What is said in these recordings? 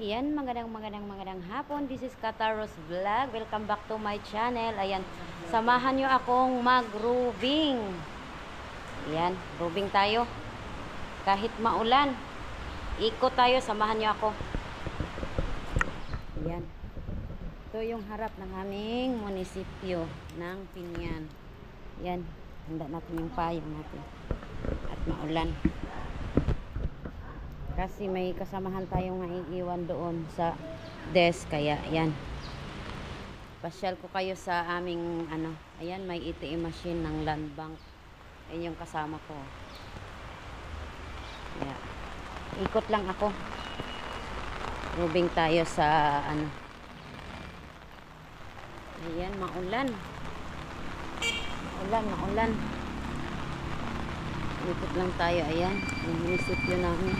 Ayan, magandang hapon. This is Kataros Vlog. Welcome back to my channel. Ayan, samahan nyo akong mag-roving. Ayan, roving tayo. Kahit maulan, ikot tayo, samahan nyo ako. Ayan. Ito yung harap ng aming munisipyo ng Pinyan. Ayan, handa natin yung payong natin. At maulan. Kasi may kasamahan tayong maiiwan doon sa desk. Kaya yan, pasyal ko kayo sa aming ayan, may ATM machine ng Land Bank. Ayan yung kasama ko. Kaya ikot lang ako. Moving tayo sa ayan, maulan. Maulan. Ikot lang tayo. Ayan, yung munisipyo namin.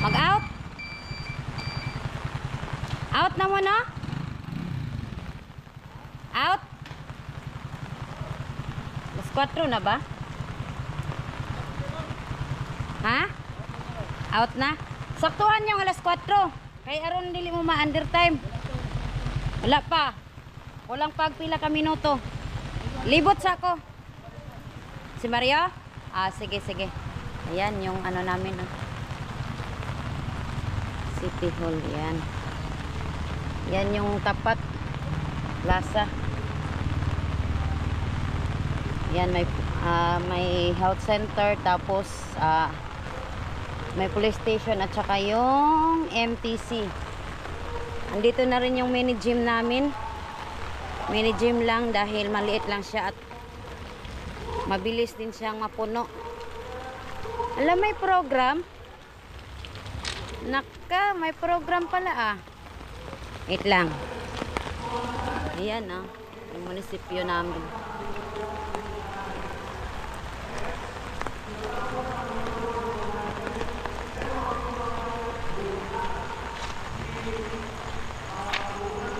Mag-out? Out na muna? Out? Alas 4 na ba? Ha? Out na? Saktuhan yung alas 4. Kaya aron dili mo ma-under time. Wala pa. Walang pagpila ka minuto. Libot sa ako. Si Mario? Sige. Ayan yung namin. City Hall, yan. Yan yung tapat plaza. Yan, may health center, tapos may police station at saka yung MTC. Andito na rin yung mini gym namin. Mini gym lang dahil maliit lang siya at mabilis din siyang mapuno. Alam, may program. Naka, may program pala Wait lang. Ayan yung munisipyo namin.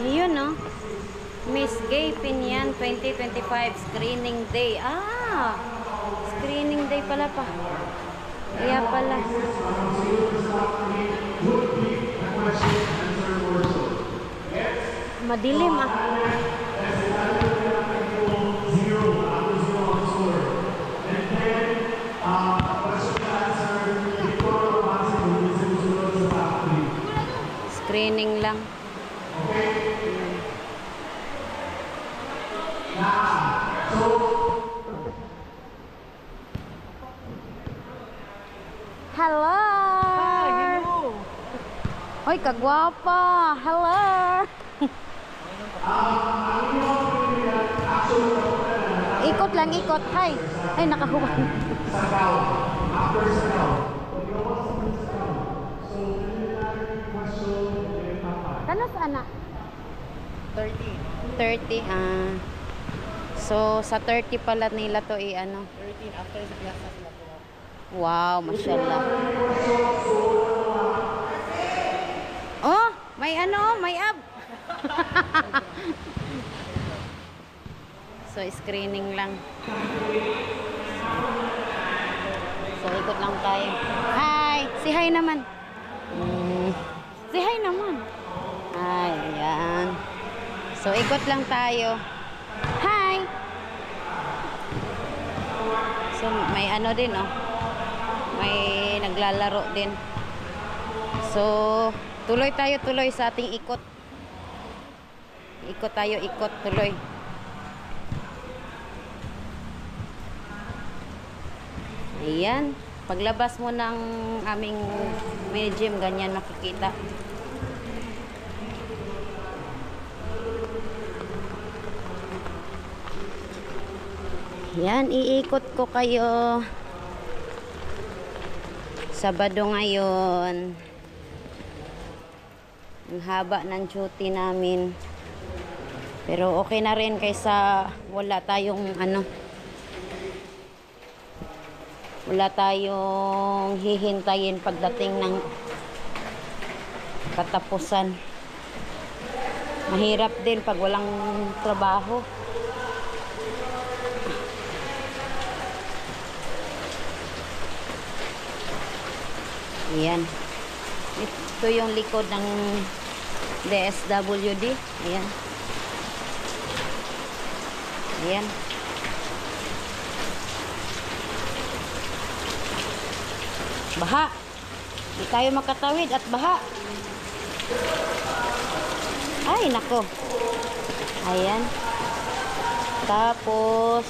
Yun Miss Gay Pinyan 2025 Screening Day. Screening Day pala pa. Kaya pala. Madilim Screening lang. Hello. Hi, hello. Hoy, kagwapa. Hello. Ikot lang, ikot. Hi. Ay, nakahuwan. Kano sa anak? 30. So, sa 30 pala nila to 13 after sa class na sila po. Wow, mashallah. Oh, may may ab. So, screening lang. So, ikot lang tayo. Hi! Si hi naman. Si hi naman. Ay, ayan. So, ikot lang tayo. Hi! So, may din, may naglalaro din. So, tuloy sa ating ikot. Ikot tuloy. Ayan. Paglabas mo ng aming mini gym, ganyan makikita. Yan, iikot ko kayo. Sabado ngayon. Ang haba ng duty namin. Pero okay na rin kaysa wala tayong wala tayong hihintayin pagdating ng katapusan. Mahirap din pag walang trabaho. Ayan. Ito yung likod ng DSWD. Ayan. Ayan. Baha. Hindi tayo makatawid at baha. Ay, nako. Ayan. Tapos,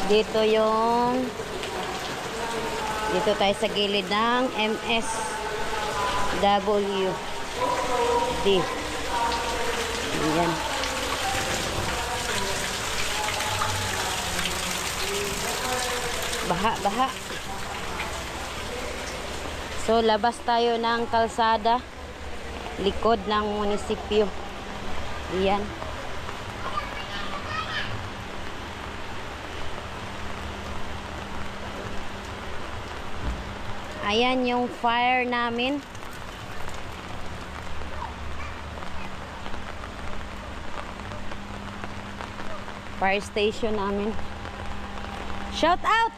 dito tayo sa gilid ng MSWD. Ayan. Baha, baha. So, labas tayo ng kalsada. Likod ng munisipyo. Ayan. Ayan yung fire namin. Fire station namin. Shout out!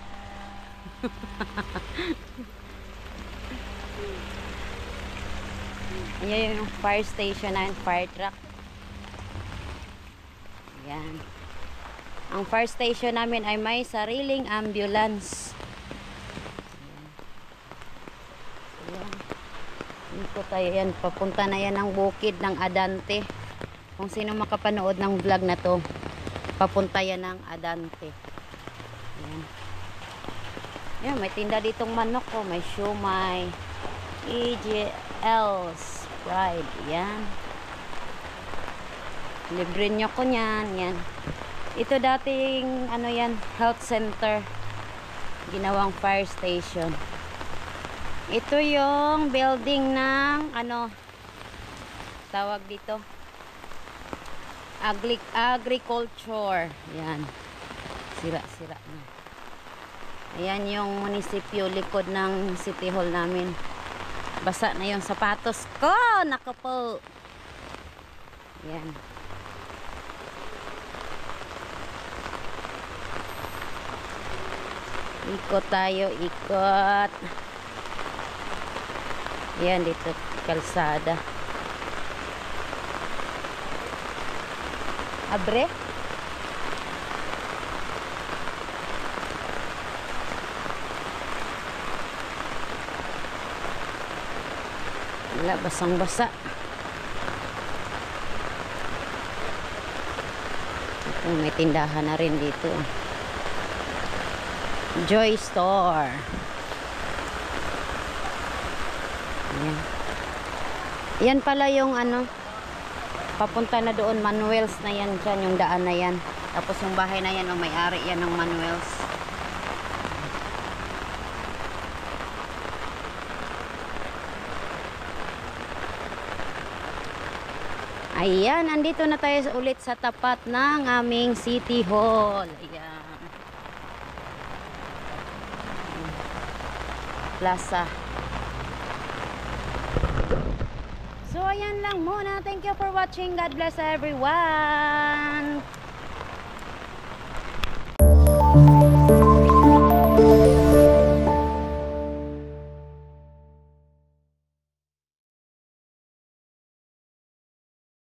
Ayan yung fire station namin, fire truck. Ayan. Ang fire station namin ay may sariling ambulance. Ayan. Dito tayo yan. Papunta na yan ng bukid ng Adante. Kung sino makapanood ng vlog na to, papunta yan ng Adante. Ayan. Ayan, may tinda ditong manok ko. May siomay. EGL's Pride. Yan. Libre nyo ko nyan. Yan. Ito dating ano yan, health center. Ginawang fire station. Ito yung building ng ano tawag dito, agriculture. Yan. Sira-sira na. Ayan yung munisipyo, likod ng city hall namin. Basa na yung sapatos ko. Nako po. Yan. Ikot tayo, ikot. Yan, dito kalsada. Abre. Wala, basang-basa. Ito, may tindahan na rin dito. Joy Store. Ayan. Yan pala yung ano, papunta na doon, Manuel's na yan dyan, yung daan na yan. Tapos yung bahay na yan, o may-ari yan ng Manuel's. Ayan, andito na tayo ulit sa tapat ng aming City Hall. Ayan. Plaza. So, ayan lang muna. Thank you for watching. God bless everyone.